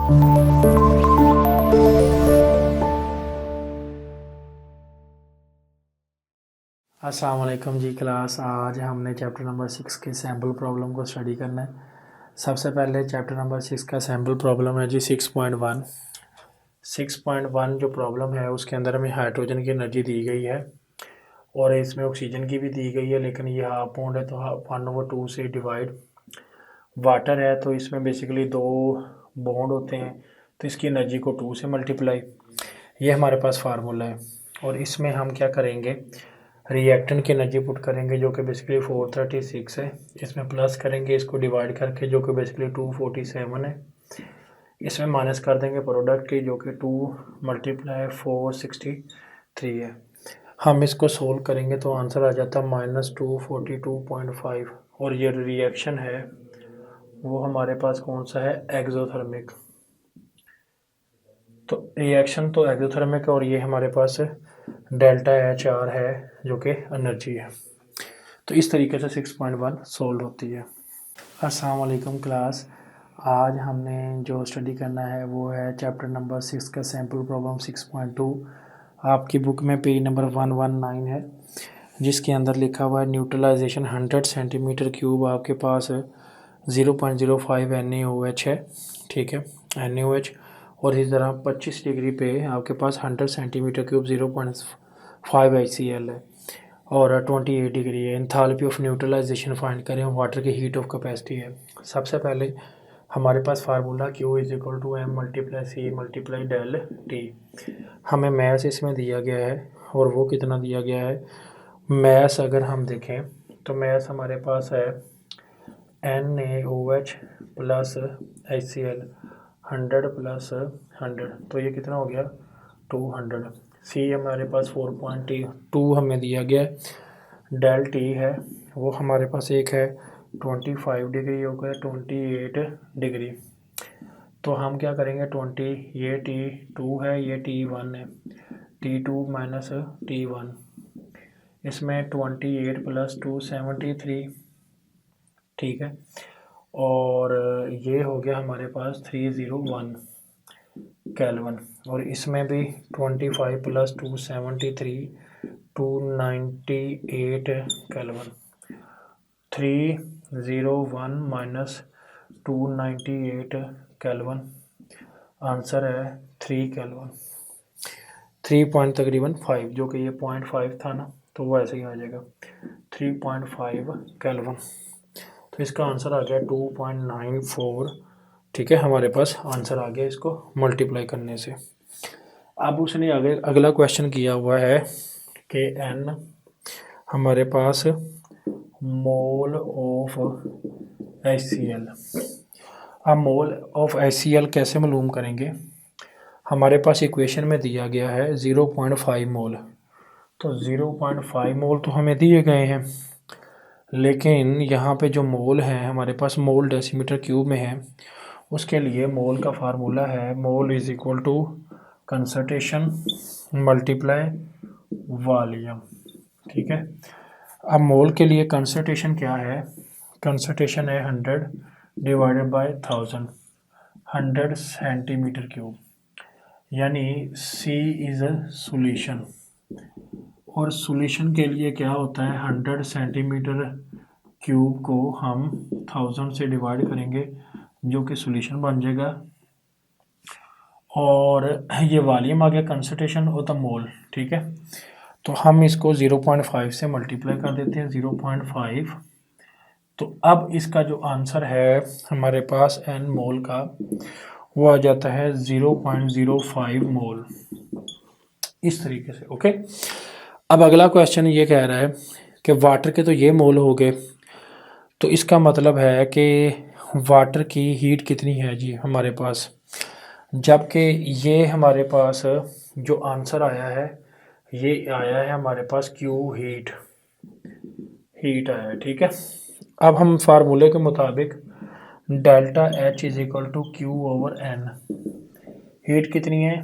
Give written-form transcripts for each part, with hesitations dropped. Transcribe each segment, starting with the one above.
अस्सलाम वालेकुम जी क्लास। आज हमने चैप्टर नंबर 6 के सैम्पल प्रॉब्लम को स्टडी करना है। सबसे पहले चैप्टर नंबर 6 का सैम्पल प्रॉब्लम है जी 6.1। 6.1 जो प्रॉब्लम है उसके अंदर हमें हाइड्रोजन की एनर्जी दी गई है और इसमें ऑक्सीजन की भी दी गई है, लेकिन ये हाफ पाउंड है तो 1/2 से डिवाइड। वाटर है तो इसमें बेसिकली 2 बॉन्ड होते हैं तो इसकी एनर्जी को 2 से मल्टीप्लाई। ये हमारे पास फार्मूला है और इसमें हम क्या करेंगे, रिएक्टेंट की एनर्जी पुट करेंगे जो कि बेसिकली 436 है। इसमें प्लस करेंगे इसको डिवाइड करके जो कि बेसिकली 247 है। इसमें माइनस कर देंगे प्रोडक्ट की जो कि 2 × 463 है। हम इसको सोल्व करेंगे तो आंसर आ जाता है -242.5 और ये रिएक्शन है वो हमारे पास कौन सा है, एक्सोथर्मिक। तो रिएक्शन तो एक्सोथर्मिक है और ये हमारे पास डेल्टा HR है जो कि एनर्जी है। तो इस तरीके से 6.1 सोल्व होती है। अस्सलाम वालेकुम क्लास। आज हमने जो स्टडी करना है वो है चैप्टर नंबर 6 का सैम्पल प्रॉब्लम 6.2। आपकी बुक में पेज नंबर 119 है जिसके अंदर लिखा हुआ है न्यूट्रलाइजेशन 100 सेंटीमीटर क्यूब। आपके पास 0.05 NaOH है, ठीक है, NaOH। और इसी तरह 25 डिग्री पे आपके पास 100 सेंटीमीटर क्यूब 0.5 HCl है और 28 डिग्री है। एंथैल्पी ऑफ न्यूट्रलाइजेशन फाइंड करें, वाटर की हीट ऑफ कैपेसिटी है। सबसे पहले हमारे पास formula Q = M × C × del T। हमें मैस इसमें दिया गया है और वो कितना दिया गया है। मैस अगर हम देखें तो मैस हमारे पास है NaOH + HCl 100 + 100, तो ये कितना हो गया 200। C हमारे पास 4.2 हमें दिया गया है। डेल T है वो हमारे पास एक है 25 डिग्री हो गया 28 डिग्री। तो हम क्या करेंगे 20, ये T2 है ये T1 है, T2 - T1। इसमें 28 + 2 73, ठीक है। और ये हो गया हमारे पास 301 केल्विन। और इसमें भी 25 + 2 73 298 केल्विन। 301 - 298 केल्विन, आंसर है 3 केल्विन। 3 पॉइंट तकरीबन 5, जो कि ये 0.5 था ना तो वो ऐसे ही आ जाएगा 3.5 केल्विन। तो इसका आंसर आ गया 2.94, ठीक है। हमारे पास आंसर आ गया इसको मल्टीप्लाई करने से। अब उसने आगे अगला क्वेश्चन किया हुआ है कि N हमारे पास मोल ऑफ HCl। अब मोल ऑफ HCl कैसे मालूम करेंगे, हमारे पास इक्वेशन में दिया गया है 0.5 मोल। तो 0.5 मोल तो हमें दिए गए हैं, लेकिन यहाँ पे जो मोल है हमारे पास मोल डेसीमीटर क्यूब में है। उसके लिए मोल का फार्मूला है मोल = कंसंट्रेशन मल्टीप्लाई वॉल्यूम, ठीक है। अब मोल के लिए कंसंट्रेशन क्या है, कंसंट्रेशन है 100 / 1000, 100 सेंटीमीटर क्यूब, यानी C इज़ अ सॉल्यूशन। और सॉल्यूशन के लिए क्या होता है 100 सेंटीमीटर क्यूब को हम 1000 से डिवाइड करेंगे जो कि सॉल्यूशन बन जाएगा। और ये वॉल्यूम आ गया कंसंट्रेशन ऑफ द मोल, ठीक है। तो हम इसको 0.5 से मल्टीप्लाई कर देते हैं 0.5। तो अब इसका जो आंसर है हमारे पास N मोल का वो आ जाता है 0.05 मोल, इस तरीके से, ओके। अब अगला क्वेश्चन ये कह रहा है कि वाटर के तो ये मोल हो गए, तो इसका मतलब है कि वाटर की हीट कितनी है जी हमारे पास, जबकि ये हमारे पास जो आंसर आया है ये आया है हमारे पास Q हीट आया है, ठीक है। अब हम फार्मूले के मुताबिक डेल्टा H = Q/N, हीट कितनी है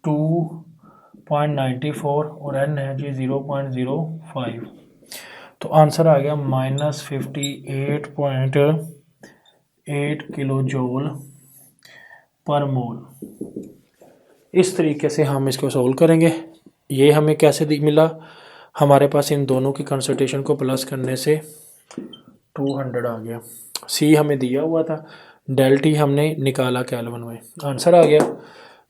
2.94 और N है जी 0.05। तो आंसर आ गया -58.8 किलो जूल पर मोल। इस तरीके से हम इसको सोल्व करेंगे। ये हमें कैसे मिला, हमारे पास इन दोनों की कंसंट्रेशन को प्लस करने से 200 आ गया। सी हमें दिया हुआ था, डेल टी हमने निकाला केल्विन में, आंसर आ गया।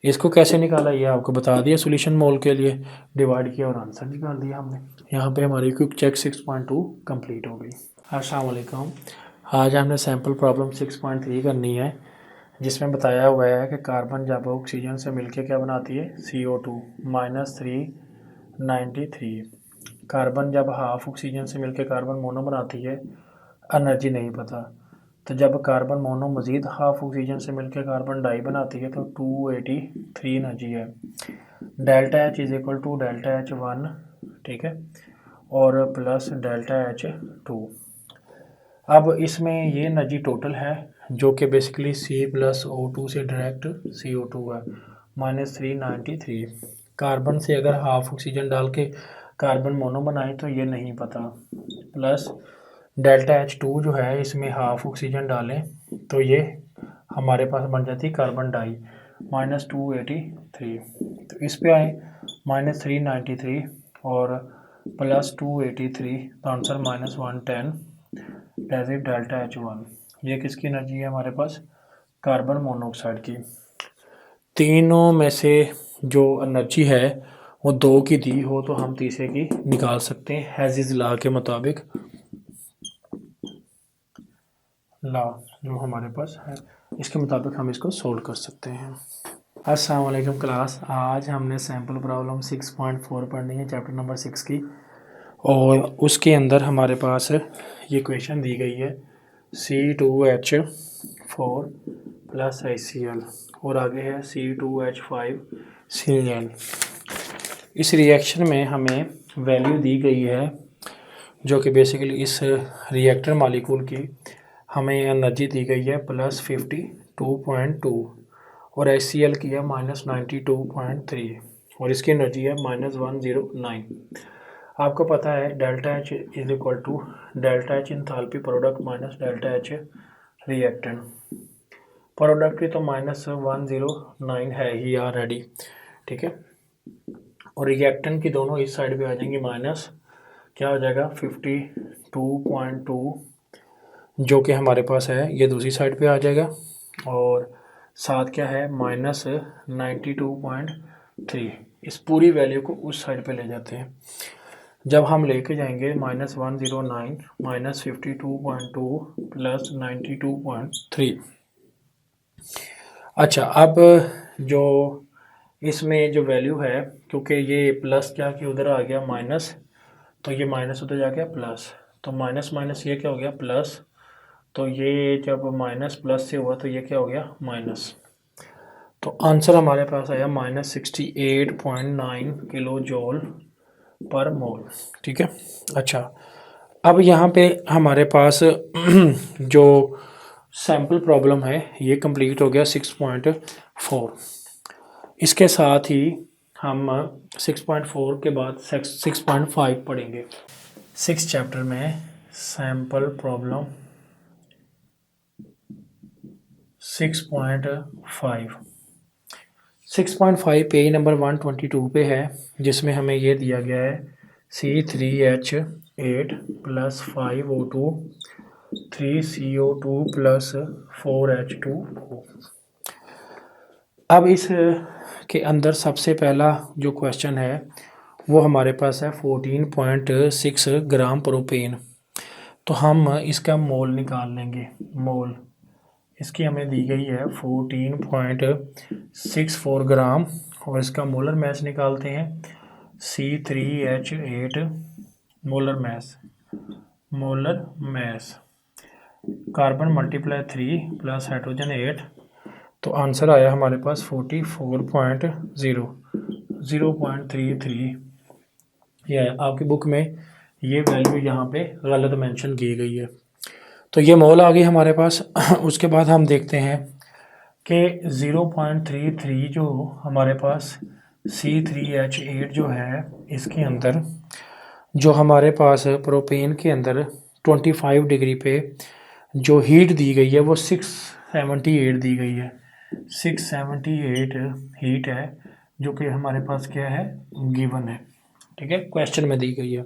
इसको कैसे निकाला ये आपको बता दिया, सॉल्यूशन मोल के लिए डिवाइड किया और आंसर निकाल दिया हमने। यहाँ पे हमारी क्विक चेक 6.2 कंप्लीट हो गई। अस्सलाम वालेकुम। आज हमने सैम्पल प्रॉब्लम 6.3 करनी है, जिसमें बताया हुआ है कि कार्बन जब ऑक्सीजन से मिलके क्या बनाती है, CO2 -393। कार्बन जब हाफ ऑक्सीजन से मिलके कार्बन मोनो बनाती है, एनर्जी नहीं पता। तो जब कार्बन मोनो मज़ीद हाफ ऑक्सीजन से मिलकर कार्बन डाई बनाती है तो 283 एनर्जी है। Delta H is equal to delta H 1, ठीक है, और प्लस डेल्टा एच 2। अब इसमें ये एनर्जी टोटल है जो कि बेसिकली C+O2 से डायरेक्ट CO2 है, -393। कार्बन से अगर हाफ ऑक्सीजन डाल के कार्बन मोनो बनाए तो ये नहीं पता, प्लस डेल्टा H2 जो है इसमें हाफ ऑक्सीजन डालें तो ये हमारे पास बन जाती है कार्बन डाई, -283। तो इस पे आए -393 और +283, तो answer -110 as a delta H1। ये किसकी एनर्जी है हमारे पास, कार्बन मोनोऑक्साइड की। तीनों में से जो एनर्जी है वो 2 की दी हो तो हम तीसरे की निकाल सकते हैं, हेजिस लॉ के मुताबिक, लॉ जो हमारे पास है इसके मुताबिक हम इसको सोल्व कर सकते हैं। अस्सलाम वालेकुम क्लास। आज हमने सैम्पल प्रॉब्लम 6.4 पढ़नी है, चैप्टर नंबर 6 की, और उसके अंदर हमारे पास ये क्वेश्चन दी गई है C2H4 + HCl और आगे है C2H5Cl। इस रिएक्शन में हमें वैल्यू दी गई है जो कि बेसिकली इस रिएक्टर मालिक्यूल की हमें एनर्जी दी गई है +52.2 और HCl की है -92.3 और इसकी एनर्जी है -109। आपको पता है delta H is equal to delta H enthalpy product minus delta H reactant. Product की तो -109 है ही ऑलरेडी, ठीक है, और रिएक्टेंट की दोनों इस साइड पे आ जाएंगी माइनस, क्या हो जाएगा 52.2 जो कि हमारे पास है ये दूसरी साइड पे आ जाएगा, और साथ क्या है -92.3। इस पूरी वैल्यू को उस साइड पे ले जाते हैं। जब हम लेके जाएंगे -109 -52.2 + 92.3। अच्छा, अब जो इसमें जो वैल्यू है, क्योंकि ये प्लस क्या कि उधर आ गया माइनस, तो ये माइनस उधर जा गया प्लस, तो माइनस माइनस ये क्या हो गया प्लस, तो ये जब माइनस प्लस से हुआ तो ये क्या हो गया माइनस। तो आंसर हमारे पास आया -68.9 किलो जूल पर मोल, ठीक है। अच्छा, अब यहाँ पे हमारे पास जो सैम्पल प्रॉब्लम है ये कंप्लीट हो गया 6.4। इसके साथ ही हम 6.4 के बाद 6.5 पढ़ेंगे। 6 चैप्टर में सैम्पल प्रॉब्लम 6.5 पेज नंबर 122 पे है, जिसमें हमें ये दिया गया है C3H8 + 5O2 3CO2 + 4H2O। अब इस के अंदर सबसे पहला जो क्वेश्चन है वो हमारे पास है 14.6 ग्राम प्रोपेन। तो हम इसका मोल निकाल लेंगे। मोल इसकी हमें दी गई है 14.64 ग्राम और इसका मोलर मैस निकालते हैं C3H8 molar mass carbon × 3 + hydrogen 8, तो आंसर आया हमारे पास 44.033। ये आपकी बुक में ये वैल्यू यहाँ पे गलत मेंशन की गई है, तो ये मोल आ गई हमारे पास। उसके बाद हम देखते हैं कि 0.33 जो हमारे पास C3H8 जो है इसके अंदर जो हमारे पास प्रोपेन के अंदर 25 डिग्री पे जो हीट दी गई है वो 678 दी गई है। 678 हीट है जो कि हमारे पास क्या है, गिवन है, ठीक है, क्वेश्चन में दी गई है।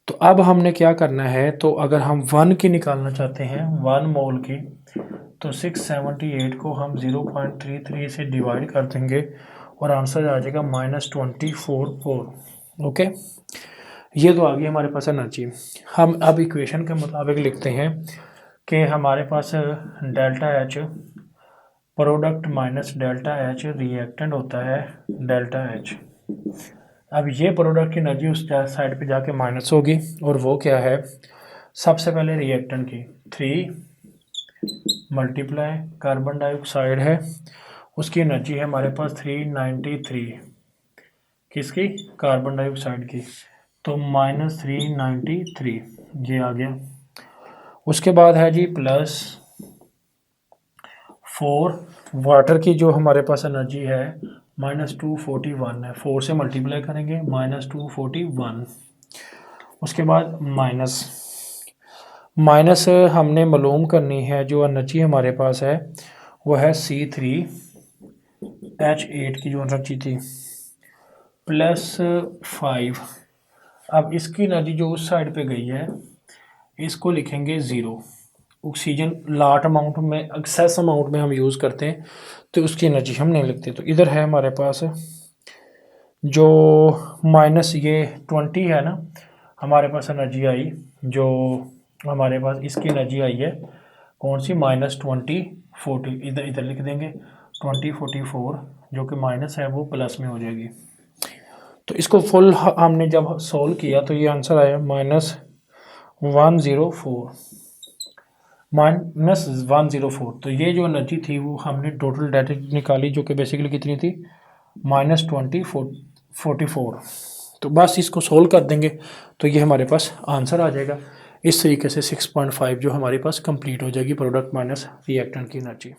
तो अब हमने क्या करना है, तो अगर हम 1 की निकालना चाहते हैं 1 मोल की, तो 678 को हम 0.33 से डिवाइड कर देंगे और आंसर आ जाएगा -24 ओके। ये तो आ गई हमारे पास एनर्जी। हम अब इक्वेशन के मुताबिक लिखते हैं कि हमारे पास delta H product minus delta H reactant होता है डेल्टा एच। अब ये प्रोडक्ट की एनर्जी उस साइड पे जाके माइनस होगी, और वो क्या है, सबसे पहले रिएक्टेंट की 3 मल्टीप्लाई कार्बन डाइऑक्साइड है, उसकी एनर्जी है हमारे पास 393, किसकी, कार्बन डाइऑक्साइड की, तो -393 ये आ गया। उसके बाद है जी +4 वाटर की जो हमारे पास एनर्जी है -241 है, 4 से मल्टीप्लाई करेंगे -241। उसके बाद माइनस हमने मालूम करनी है, जो एनर्जी हमारे पास है वो है C3H8 की जो एनर्जी थी, +5। अब इसकी एनर्जी जो उस साइड पे गई है इसको लिखेंगे 0। ऑक्सीजन लार्ज अमाउंट में, एक्सेस अमाउंट में हम यूज़ करते हैं तो उसकी एनर्जी हम नहीं लिखते। तो इधर है हमारे पास जो माइनस ये 20 है ना, हमारे पास एनर्जी आई, जो हमारे पास इसकी एनर्जी आई है कौन सी, -2040, इधर लिख देंगे 2044, जो कि माइनस है वो प्लस में हो जाएगी। तो इसको फुल हमने जब सोल्व किया तो ये आंसर आया -104। तो ये जो एनर्जी थी वो हमने टोटल डाटा निकाली, जो कि बेसिकली कितनी थी, -2044। तो बस इसको सोल्व कर देंगे तो ये हमारे पास आंसर आ जाएगा। इस तरीके से 6.5 जो हमारे पास कंप्लीट हो जाएगी प्रोडक्ट माइनस रिएक्टेंट की एनर्जी।